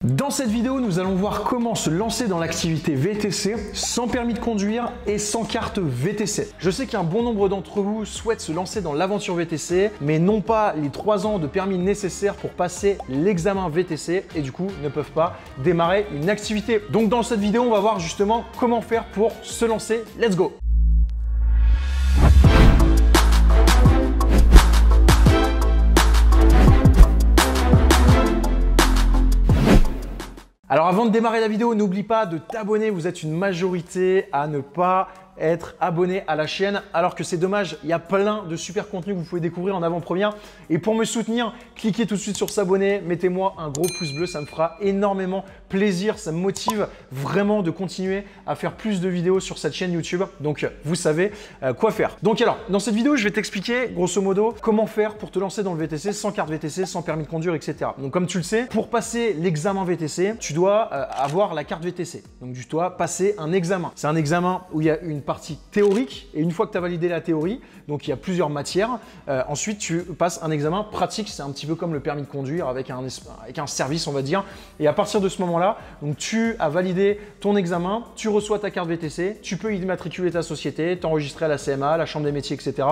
Dans cette vidéo, nous allons voir comment se lancer dans l'activité VTC sans permis de conduire et sans carte VTC. Je sais qu'un bon nombre d'entre vous souhaitent se lancer dans l'aventure VTC, mais n'ont pas les 3 ans de permis nécessaires pour passer l'examen VTC et du coup ne peuvent pas démarrer une activité. Donc dans cette vidéo, on va voir justement comment faire pour se lancer. Let's go! Alors avant de démarrer la vidéo, n'oublie pas de t'abonner, vous êtes une majorité à ne pas être abonné à la chaîne, alors que c'est dommage, il y a plein de super contenus que vous pouvez découvrir en avant-première. Et pour me soutenir, cliquez tout de suite sur s'abonner, mettez-moi un gros pouce bleu, ça me fera énormément plaisir, ça me motive vraiment de continuer à faire plus de vidéos sur cette chaîne YouTube. Donc vous savez quoi faire. Donc alors, dans cette vidéo, je vais t'expliquer grosso modo comment faire pour te lancer dans le VTC sans carte VTC, sans permis de conduire, etc. Donc comme tu le sais, pour passer l'examen VTC, tu dois avoir la carte VTC. Donc tu dois passer un examen. C'est un examen où il y a une partie théorique et une fois que tu as validé la théorie, donc il y a plusieurs matières, ensuite tu passes un examen pratique, c'est un petit peu comme le permis de conduire avec un service on va dire, et à partir de ce moment-là, donc tu as validé ton examen, tu reçois ta carte VTC, tu peux immatriculer ta société, t'enregistrer à la CMA, la chambre des métiers, etc.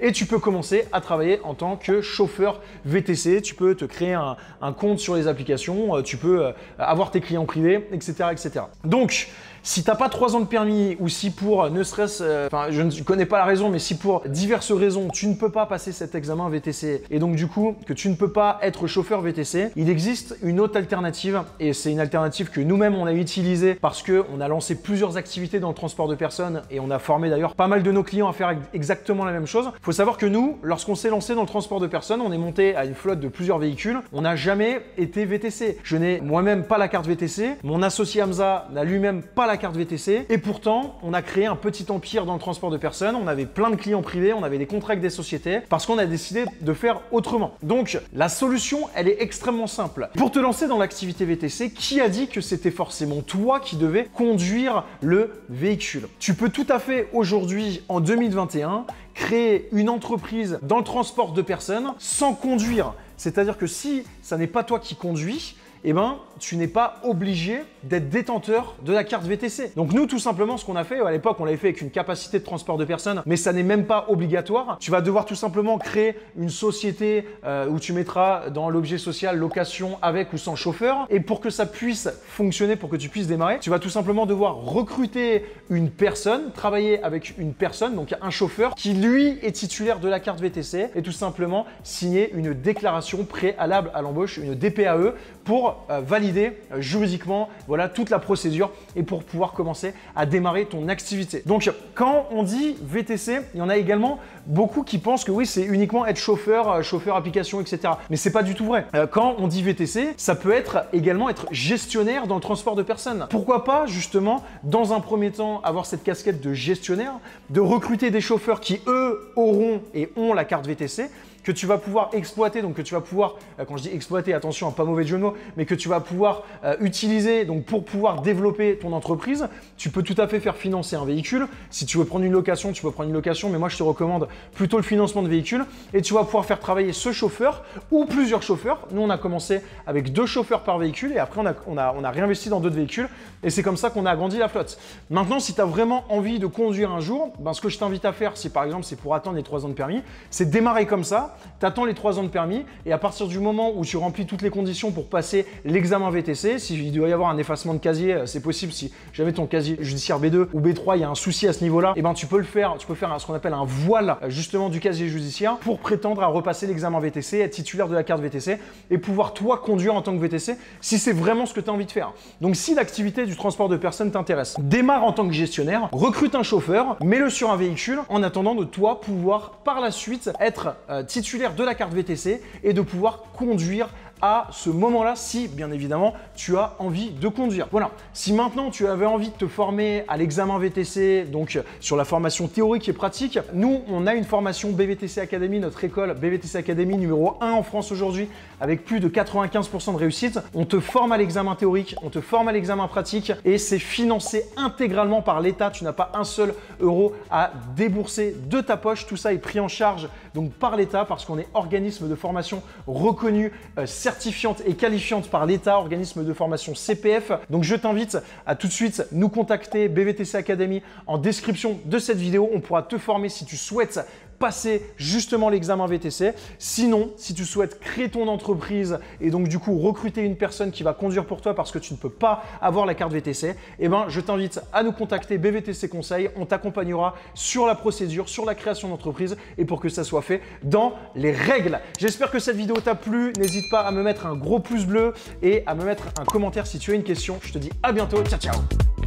Et tu peux commencer à travailler en tant que chauffeur VTC, tu peux te créer un compte sur les applications, tu peux avoir tes clients privés, etc. etc. Donc, si tu n'as pas 3 ans de permis ou si pour, ne serait-ce, je ne connais pas la raison, mais si pour diverses raisons, tu ne peux pas passer cet examen VTC et donc du coup que tu ne peux pas être chauffeur VTC, il existe une autre alternative et c'est une alternative que nous-mêmes on a utilisée parce qu'on a lancé plusieurs activités dans le transport de personnes et on a formé d'ailleurs pas mal de nos clients à faire exactement la même chose. Il faut savoir que nous, lorsqu'on s'est lancé dans le transport de personnes, on est monté à une flotte de plusieurs véhicules, on n'a jamais été VTC. Je n'ai moi-même pas la carte VTC, mon associé Hamza n'a lui-même pas la carte VTC et pourtant on a créé un petit empire dans le transport de personnes, on avait plein de clients privés, on avait des contrats avec des sociétés parce qu'on a décidé de faire autrement. Donc la solution elle est extrêmement simple. Pour te lancer dans l'activité VTC, qui a dit que c'était forcément toi qui devais conduire le véhicule? Tu peux tout à fait aujourd'hui en 2021 créer une entreprise dans le transport de personnes sans conduire. C'est-à-dire que si ça n'est pas toi qui conduis, eh ben, tu n'es pas obligé d'être détenteur de la carte VTC. Donc nous, tout simplement, ce qu'on a fait, à l'époque, on l'avait fait avec une capacité de transport de personnes, mais ça n'est même pas obligatoire. Tu vas devoir tout simplement créer une société où tu mettras dans l'objet social location avec ou sans chauffeur. Et pour que ça puisse fonctionner, pour que tu puisses démarrer, tu vas tout simplement devoir recruter une personne, travailler avec une personne, donc un chauffeur qui lui est titulaire de la carte VTC et tout simplement signer une déclaration préalable à l'embauche, une DPAE, pour valider juridiquement voilà, toute la procédure et pour pouvoir commencer à démarrer ton activité. Donc quand on dit VTC, il y en a également beaucoup qui pensent que oui, c'est uniquement être chauffeur, chauffeur application, etc. Mais c'est pas du tout vrai. Quand on dit VTC, ça peut être également être gestionnaire dans le transport de personnes. Pourquoi pas justement, dans un premier temps, avoir cette casquette de gestionnaire, de recruter des chauffeurs qui eux auront et ont la carte VTC, que tu vas pouvoir exploiter, donc que tu vas pouvoir, quand je dis exploiter, attention, pas mauvais jeu de mots, mais que tu vas pouvoir utiliser donc pour pouvoir développer ton entreprise. Tu peux tout à fait faire financer un véhicule. Si tu veux prendre une location, tu peux prendre une location, mais moi je te recommande plutôt le financement de véhicule et tu vas pouvoir faire travailler ce chauffeur ou plusieurs chauffeurs. Nous, on a commencé avec 2 chauffeurs par véhicule et après on a réinvesti dans d'autres véhicules et c'est comme ça qu'on a agrandi la flotte. Maintenant, si tu as vraiment envie de conduire un jour, ben, ce que je t'invite à faire, si par exemple c'est pour attendre les 3 ans de permis, c'est démarrer comme ça. Tu attends les 3 ans de permis et à partir du moment où tu remplis toutes les conditions pour passer l'examen VTC, s'il doit y avoir un effacement de casier, c'est possible si jamais ton casier judiciaire B2 ou B3, il y a un souci à ce niveau-là, et ben tu peux le faire, tu peux faire ce qu'on appelle un voile justement du casier judiciaire pour prétendre à repasser l'examen VTC, être titulaire de la carte VTC et pouvoir toi conduire en tant que VTC si c'est vraiment ce que tu as envie de faire. Donc si l'activité du transport de personnes t'intéresse, démarre en tant que gestionnaire, recrute un chauffeur, mets-le sur un véhicule en attendant de toi pouvoir par la suite être titulaire de la carte VTC et de pouvoir conduire à ce moment-là si bien évidemment tu as envie de conduire. Voilà, si maintenant tu avais envie de te former à l'examen VTC, donc sur la formation théorique et pratique, nous on a une formation BVTC Academy, notre école BVTC Academy numéro 1 en France aujourd'hui avec plus de 95% de réussite. On te forme à l'examen théorique, on te forme à l'examen pratique et c'est financé intégralement par l'État. Tu n'as pas un seul euro à débourser de ta poche. Tout ça est pris en charge donc par l'État parce qu'on est organisme de formation reconnu, certifié certifiante et qualifiante par l'État, organisme de formation CPF. Donc je t'invite à tout de suite nous contacter, BVTC Academy, en description de cette vidéo. On pourra te former si tu souhaites passer justement l'examen VTC. Sinon, si tu souhaites créer ton entreprise et donc du coup recruter une personne qui va conduire pour toi parce que tu ne peux pas avoir la carte VTC, eh ben, je t'invite à nous contacter BVTC Conseil. On t'accompagnera sur la procédure, sur la création d'entreprise et pour que ça soit fait dans les règles. J'espère que cette vidéo t'a plu. N'hésite pas à me mettre un gros pouce bleu et à me mettre un commentaire si tu as une question. Je te dis à bientôt. Ciao, ciao.